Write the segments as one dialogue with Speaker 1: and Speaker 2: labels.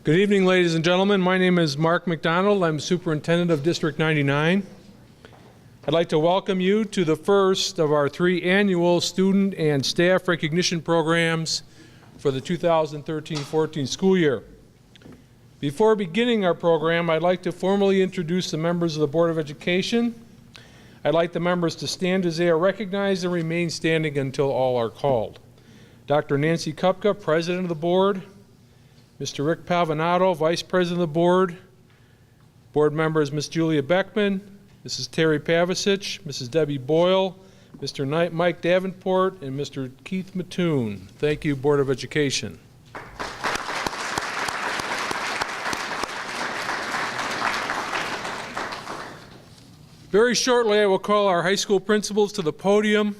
Speaker 1: Good evening, ladies and gentlemen. My name is Mark McDonald. I'm Superintendent of District 99. I'd like to welcome you to the first of our 3 annual student and staff recognition programs for the 2013-14 school year. Before beginning our program, I'd like to formally introduce the members of the Board of Education. I'd like the members to stand as they are recognized and remain standing until all are called. Dr. Nancy Kupka, President of the Board. Mr. Rick Pavanato, Vice President of the Board. Board members Ms. Julia Beckman, Mrs. Terry Pavicic, Mrs. Debbie Boyle, Mr. Mike Davenport, and Mr. Keith Mattoon. Thank you, Board of Education. Very shortly, I will call our high school principals to the podium,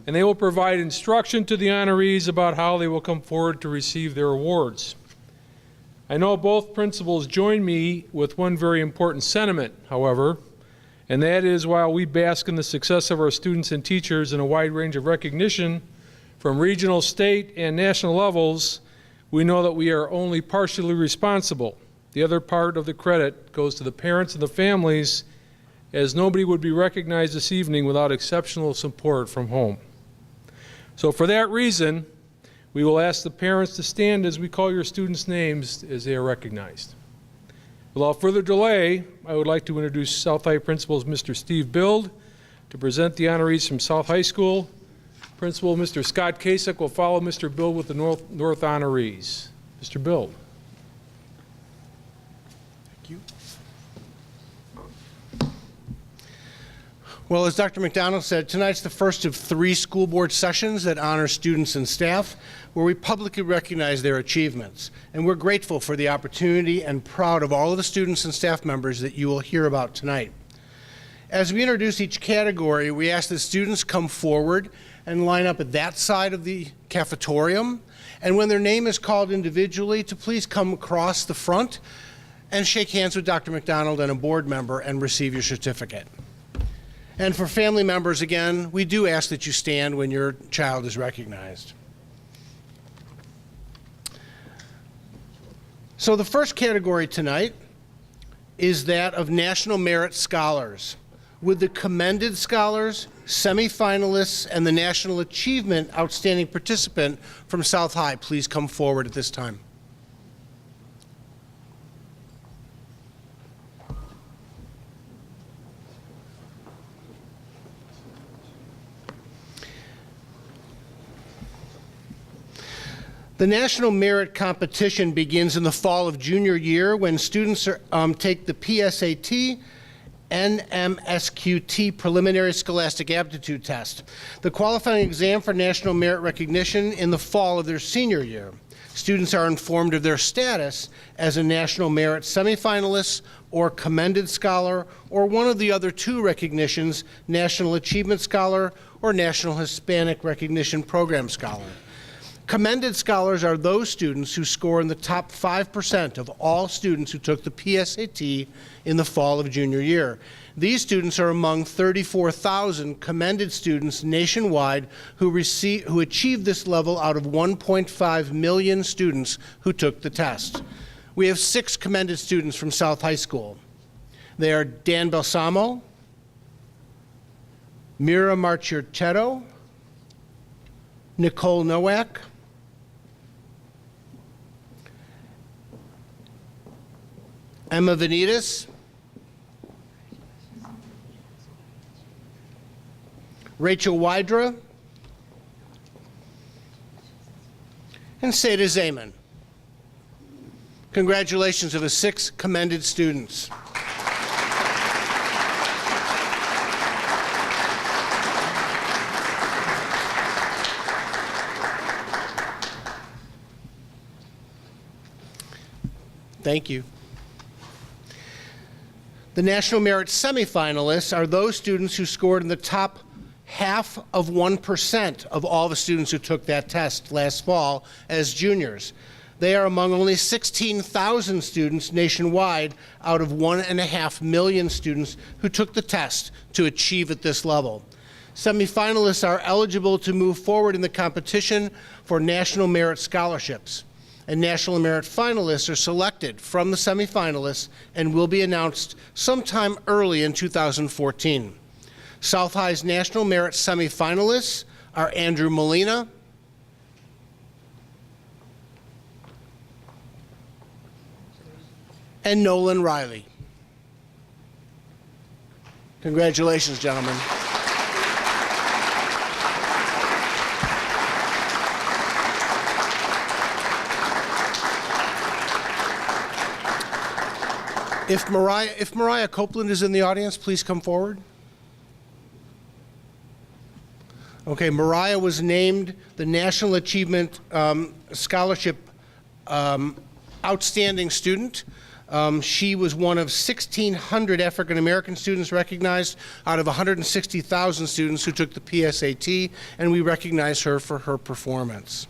Speaker 1: and they will provide instruction to the honorees about how they will come forward to receive their awards. I know both principals join me with one very important sentiment, however, and that is while we bask in the success of our students and teachers in a wide range of recognition from regional, state, and national levels, we know that we are only partially responsible. The other part of the credit goes to the parents and the families, as nobody would be recognized this evening without exceptional support from home. So for that reason, we will ask the parents to stand as we call your students' names as they are recognized. Without further delay, I would like to introduce South High Principals Mr. Steve Bild to present the honorees from South High School. Principal Mr. Scott Kasich will follow Mr. Bild with the North honorees. Mr. Bild.
Speaker 2: Thank you. Well, as Dr. McDonald said, tonight's the first of 3 school board sessions that honor students and staff where we publicly recognize their achievements. And we're grateful for the opportunity and proud of all of the students and staff members that you will hear about tonight. As we introduce each category, we ask that students come forward and line up at that side of the cafetorium. And when their name is called individually, to please come across the front and shake hands with Dr. McDonald and a board member and receive your certificate. And for family members, again, we do ask that you stand when your child is recognized. So the first category tonight is that of National Merit Scholars, with the Commended Scholars, Semifinalists, and the National Achievement Outstanding Participant from South High. Please come forward at this time. The National Merit Competition begins in the fall of junior year when students take the PSAT, NMSQT Preliminary Scholastic Aptitude Test, the qualifying exam for national merit recognition in the fall of their senior year. Students are informed of their status as a National Merit Semifinalist or Commended Scholar or one of the other 2 recognitions, National Achievement Scholar or National Hispanic Recognition Program Scholar. Commended Scholars are those students who score in the top 5% of all students who took the PSAT in the fall of junior year. These students are among 34,000 commended students nationwide who achieved this level out of 1.5 million students who took the test. We have 6 commended students from South High School. They are Dan Balsamo, Mira Marchierchetto, Nicole Nowak, Emma Vanitas, Rachel Wydra, and Seda Zaman. Congratulations to the 6 commended students. Thank you. The National Merit Semifinalists are those students who scored in the top 0.5% of all the students who took that test last fall as juniors. They are among only 16,000 students nationwide out of 1.5 million students who took the test to achieve at this level. Semifinalists are eligible to move forward in the competition for national merit scholarships. and National Merit finalists are selected from the semifinalists and will be announced sometime early in 2014. South High's National Merit semifinalists are Andrew Molina, and Nolan Riley. Congratulations, gentlemen. If Mariah Copeland is in the audience, please come forward. Okay, Mariah was named the National Achievement Scholarship Outstanding Student. She was one of 1,600 African American students recognized out of 160,000 students who took the PSAT, and we recognize her for her performance.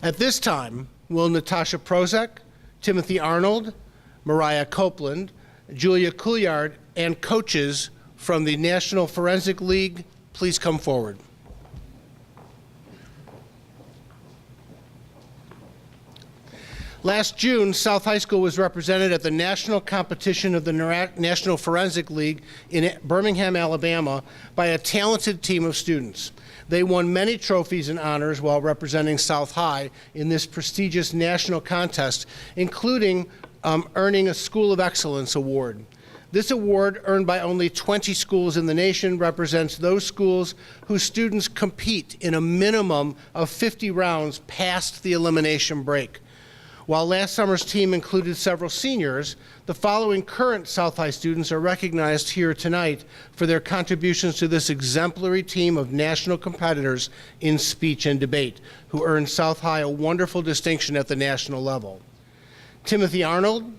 Speaker 2: At this time, will Natasha Prozek, Timothy Arnold, Mariah Copeland, Julia Couillard, and coaches from the National Forensic League please come forward. Last June, South High School was represented at the national competition of the National Forensic League in Birmingham, Alabama, by a talented team of students. They won many trophies and honors while representing South High in this prestigious national contest, including earning a School of Excellence award. This award, earned by only 20 schools in the nation, represents those schools whose students compete in a minimum of 50 rounds past the elimination break. While last summer's team included several seniors, the following current South High students are recognized here tonight for their contributions to this exemplary team of national competitors in speech and debate, who earned South High a wonderful distinction at the national level. Timothy Arnold,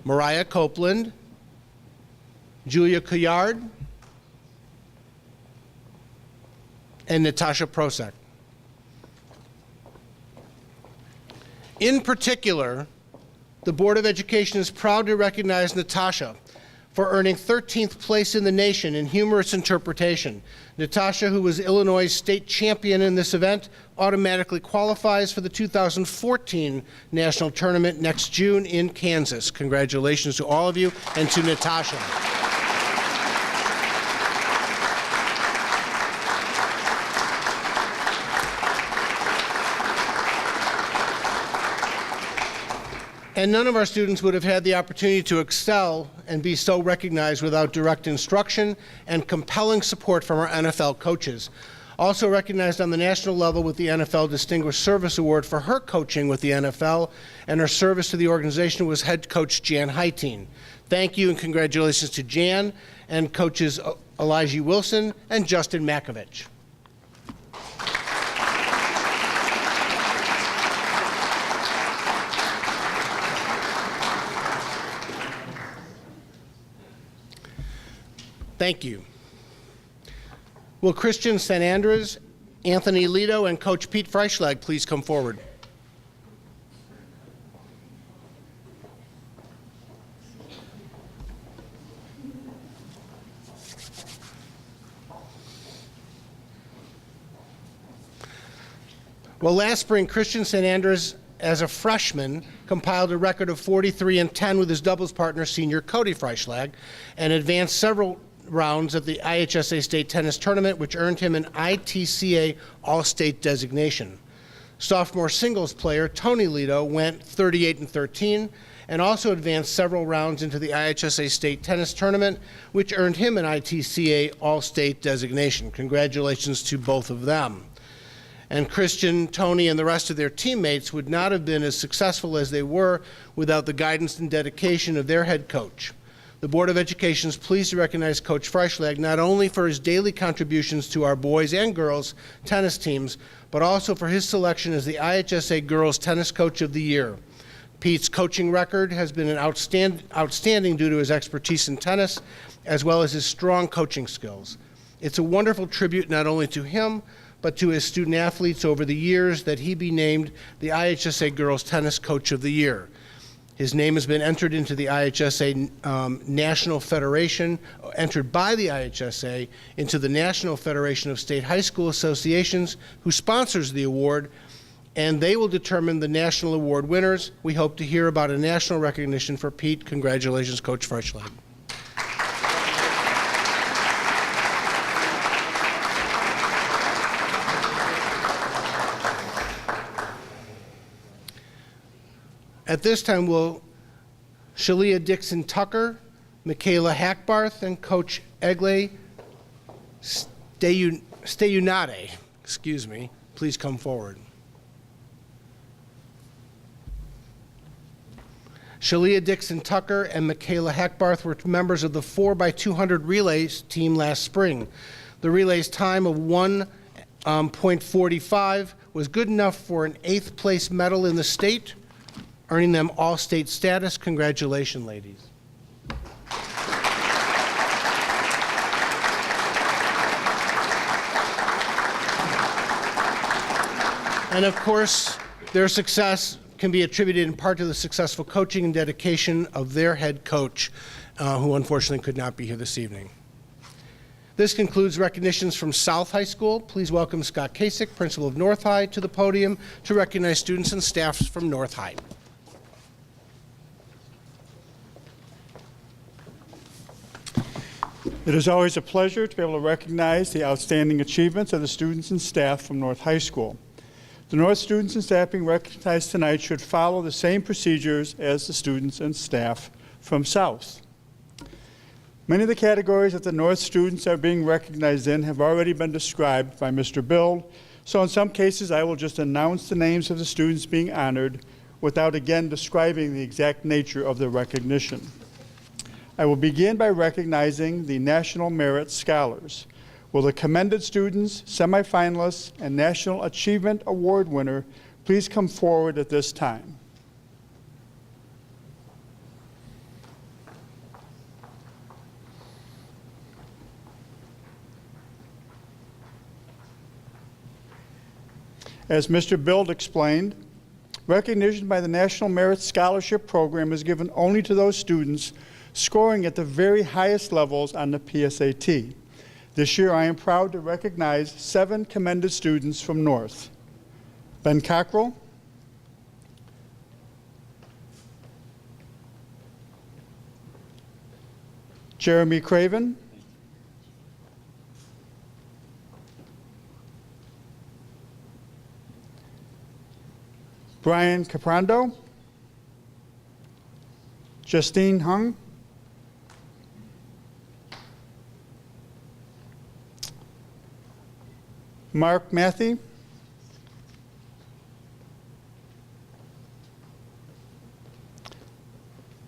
Speaker 2: Mariah Copeland, Julia Couillard, and Natasha Prozek. In particular, the Board of Education is proud to recognize Natasha for earning 13th place in the nation in humorous interpretation. Natasha, who was Illinois' state champion in this event, automatically qualifies for the 2014 national tournament next June in Kansas. Congratulations to all of you and to Natasha. And none of our students would have had the opportunity to excel and be so recognized without direct instruction and compelling support from our NFL coaches. Also recognized on the national level with the NFL Distinguished Service Award for her coaching with the NFL, and her service to the organization was head coach Jan Heitine. Thank you and congratulations to Jan and coaches Elijah Wilson and Justin Makovich. Thank you. Will Christian St. Andrews, Anthony Lito, and Coach Pete Freischlag please come forward? Well, last spring, Christian St. Andrews, as a freshman, compiled a record of 43-10 with his doubles partner, senior Cody Freischlag, and advanced several rounds of the IHSA State Tennis Tournament, which earned him an ITCA All-State designation. Sophomore singles player Tony Lito went 38-13 and also advanced several rounds into the IHSA State Tennis Tournament, which earned him an ITCA All-State designation. Congratulations to both of them. And Christian, Tony, and the rest of their teammates would not have been as successful as they were without the guidance and dedication of their head coach. The Board of Education is pleased to recognize Coach Freischlag not only for his daily contributions to our boys and girls tennis teams, but also for his selection as the IHSA Girls Tennis Coach of the Year. Pete's coaching record has been outstanding due to his expertise in tennis, as well as his strong coaching skills. It's a wonderful tribute not only to him, but to his student athletes over the years that he be named the IHSA Girls Tennis Coach of the Year. His name has been entered into the IHSA National Federation, entered by the IHSA into the National Federation of State High School Associations, who sponsors the award, and they will determine the national award winners. We hope to hear about a national recognition for Pete. Congratulations, Coach Freischlag. At this time, will Shalia Dixon-Tucker, Michaela Hackbarth, and Coach Egle Stayunade, please come forward. Shalia Dixon-Tucker and Michaela Hackbarth were members of the 4x200 relays team last spring. The relay's time of 1.45 was good enough for an 8th place medal in the state, earning them all-state status. Congratulations, ladies. And of course, their success can be attributed in part to the successful coaching and dedication of their head coach, who unfortunately could not be here this evening. This concludes recognitions from South High School. Please welcome Scott Kasich, principal of North High, to the podium to recognize students and staff from North High.
Speaker 3: It is always a pleasure to be able to recognize the outstanding achievements of the students and staff from North High School. The North students and staff being recognized tonight should follow the same procedures as the students and staff from South. Many of the categories that the North students are being recognized in have already been described by Mr. Bild, so in some cases I will just announce the names of the students being honored without again describing the exact nature of their recognition. I will begin by recognizing the National Merit Scholars. Will the commended students, semifinalists, and National Achievement Award winner please come forward at this time? As Mr. Bild explained, recognition by the National Merit Scholarship Program is given only to those students scoring at the very highest levels on the PSAT. This year, I am proud to recognize 7 commended students from North: Ben Cockrell, Jeremy Craven, Brian Caprando, Justine Hung, Mark Matthew,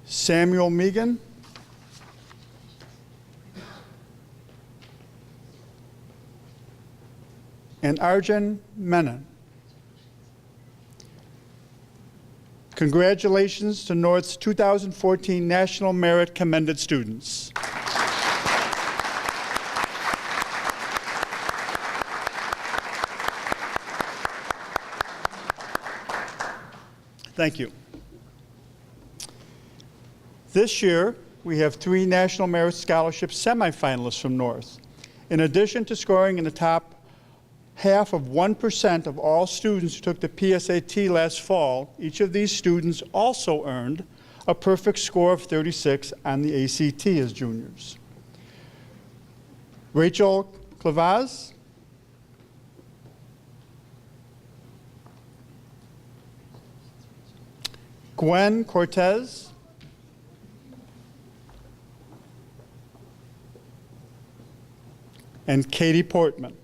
Speaker 3: Samuel Megan, and Arjun Menon. Congratulations to North's 2014 National Merit Commended students. Thank you. This year, we have 3 National Merit Scholarship semifinalists from North. In addition to scoring in the top half of 1% of all students who took the PSAT last fall, each of these students also earned a perfect score of 36 on the ACT as juniors. Rachel Clavaz, Gwen Cortez, and Katie Portman.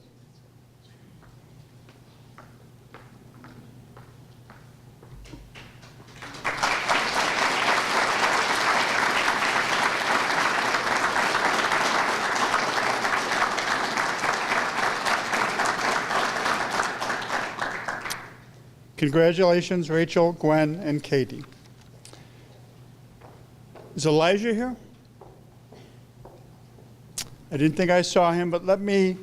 Speaker 3: Congratulations, Rachel, Gwen, and Katie. Is Elijah here? I didn't think I saw him, but let me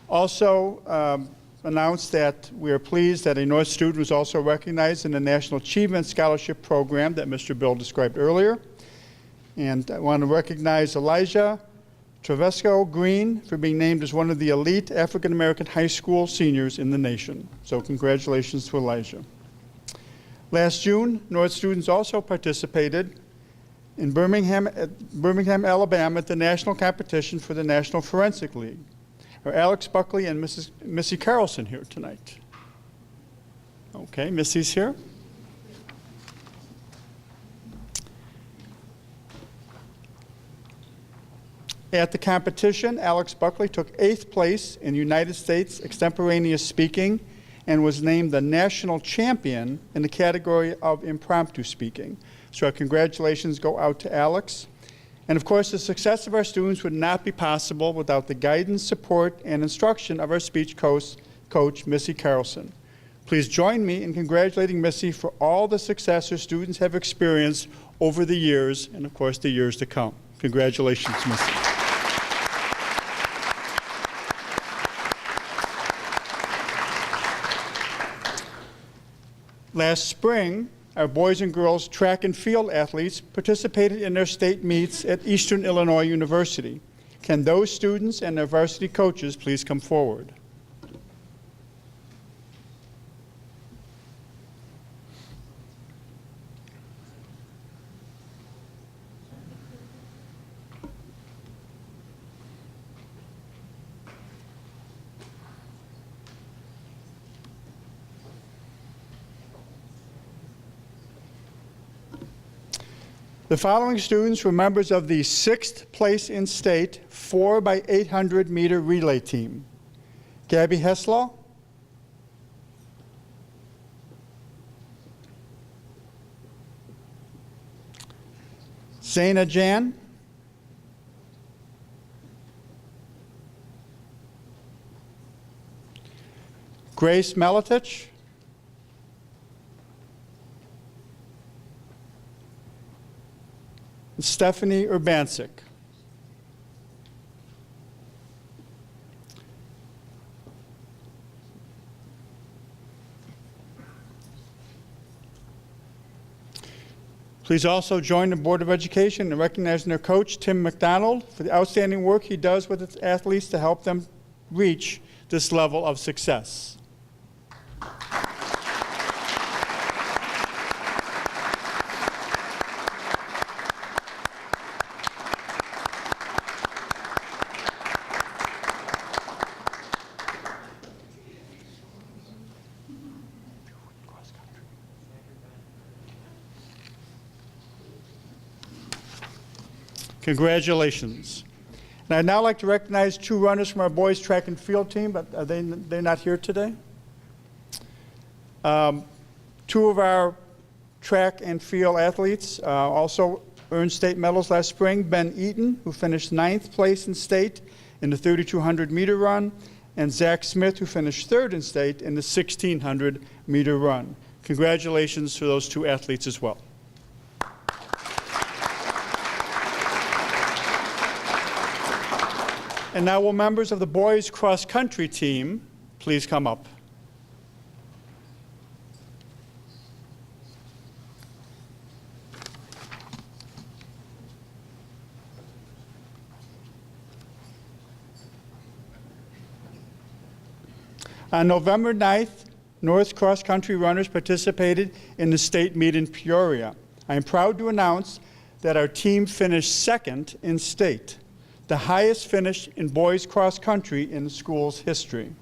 Speaker 3: also announce that we are pleased that a North student was also recognized in the National Achievement Scholarship Program that Mr. Bill described earlier. And I want to recognize Elijah Travesco Green for being named as one of the elite African-American high school seniors in the nation. So congratulations to Elijah. Last June, North students also participated in Birmingham, Alabama at the national competition for the National Forensic League. Are Alex Buckley and Missy Carlson here tonight? Okay, Missy's here. At the competition, Alex Buckley took 8th place in United States extemporaneous speaking and was named the national champion in the category of impromptu speaking. So our congratulations go out to Alex. And of course, the success of our students would not be possible without the guidance, support, and instruction of our speech coach, Missy Carlson. Please join me in congratulating Missy for all the success her students have experienced over the years, and of course, the years to come. Congratulations, Missy. Last spring, our boys and girls track and field athletes participated in their state meets at Eastern Illinois University. Can those students and their varsity coaches please come forward? The following students were members of the 6th place in state 4x800 meter relay team. Gabby Heslaw, Zaina Jan, Grace Melatich, Stephanie Urbancic. Please also join the Board of Education in recognizing their coach, Tim McDonald, for the outstanding work he does with its athletes to help them reach this level of success. Congratulations. And I'd now like to recognize 2 runners from our boys track and field team, but they're not here today. 2 of our track and field athletes also earned state medals last spring. Ben Eaton, who finished 9th place in state in the 3,200 meter run, and Zach Smith, who finished 3rd in state in the 1,600 meter run. Congratulations to those 2 athletes as well. And now will members of the boys cross country team please come up. On November 9th, North cross country runners participated in the state meet in Peoria. I am proud to announce that our team finished 2nd in state, the highest finish in boys cross country in the school's history.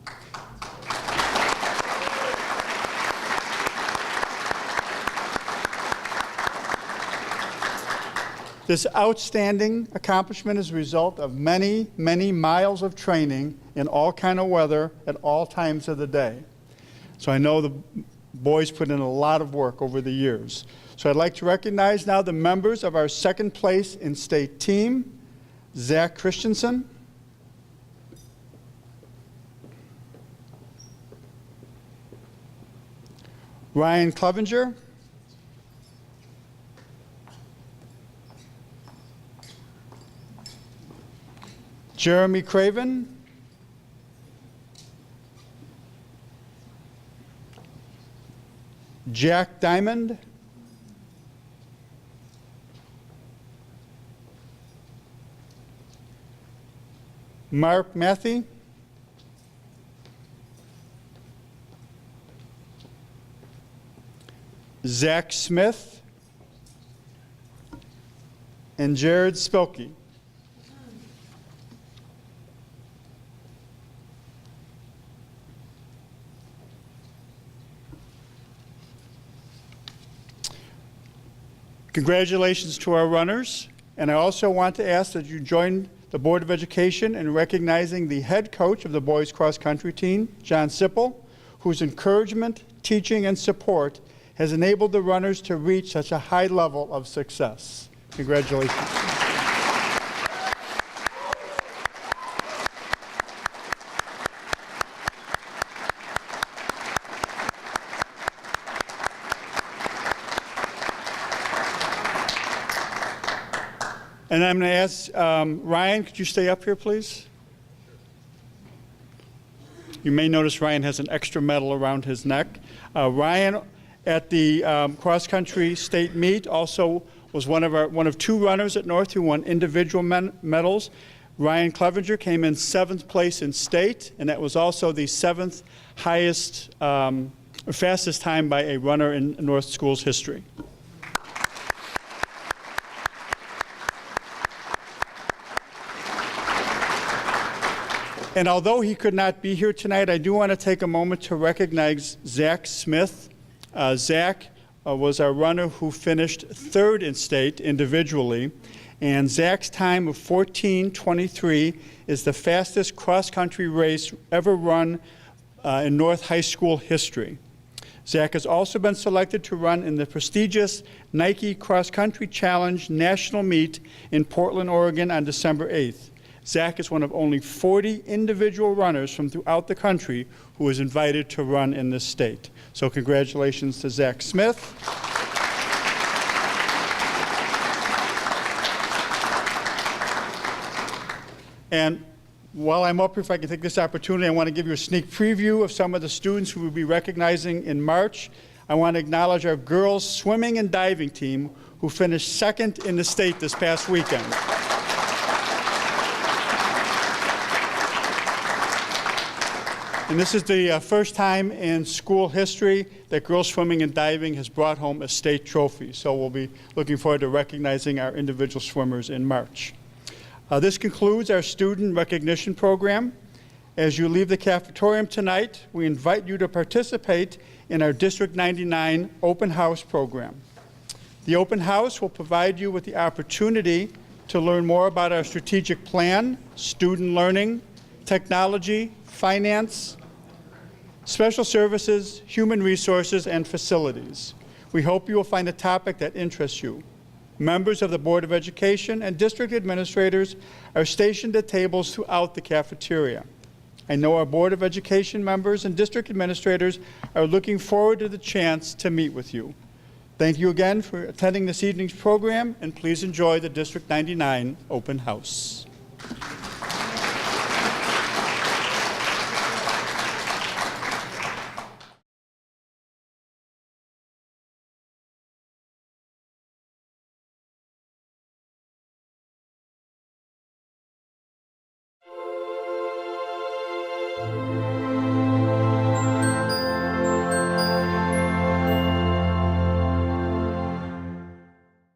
Speaker 3: This outstanding accomplishment is a result of many, many miles of training in all kind of weather at all times of the day. So I know the boys put in a lot of work over the years. So I'd like to recognize now the members of our 2nd place in state team. Zach Christensen, Ryan Clevenger, Jeremy Craven, Jack Diamond, Mark Matthew, Zach Smith, and Jared Spilkey. Congratulations to our runners, and I also want to ask that you join the Board of Education in recognizing the head coach of the boys cross country team, John Sipple, whose encouragement, teaching, and support has enabled the runners to reach such a high level of success. Congratulations. And I'm going to ask Ryan, could you stay up here, please? You may notice Ryan has an extra medal around his neck. Ryan, at the cross-country state meet, also was one of two runners at North who won individual medals. Ryan Clevenger came in 7th place in state, and that was also the 7th highest, fastest time by a runner in North School's history. And although he could not be here tonight, I do want to take a moment to recognize Zach Smith. Zach was our runner who finished 3rd in state individually, and Zach's time of 14:23 is the fastest cross-country race ever run in North High School history. Zach has also been selected to run in the prestigious Nike Cross Country Challenge National Meet in Portland, Oregon on December 8th. Zach is one of only 40 individual runners from throughout the country who is invited to run in this state. So congratulations to Zach Smith. And while I'm up here, if I can take this opportunity, I want to give you a sneak preview of some of the students who we'll be recognizing in March. I want to acknowledge our girls swimming and diving team who finished 2nd in the state this past weekend. And this is the first time in school history that girls swimming and diving has brought home a state trophy. So we'll be looking forward to recognizing our individual swimmers in March. This concludes our student recognition program. As you leave the cafetorium tonight, we invite you to participate in our District 99 Open House program. The Open House will provide you with the opportunity to learn more about our strategic plan, student learning, technology, finance, special services, human resources, and facilities. We hope you will find a topic that interests you. Members of the Board of Education and district administrators are stationed at tables throughout the cafeteria. I know our Board of Education members and district administrators are looking forward to the chance to meet with you. Thank you again for attending this evening's program, and please enjoy the District 99 Open House.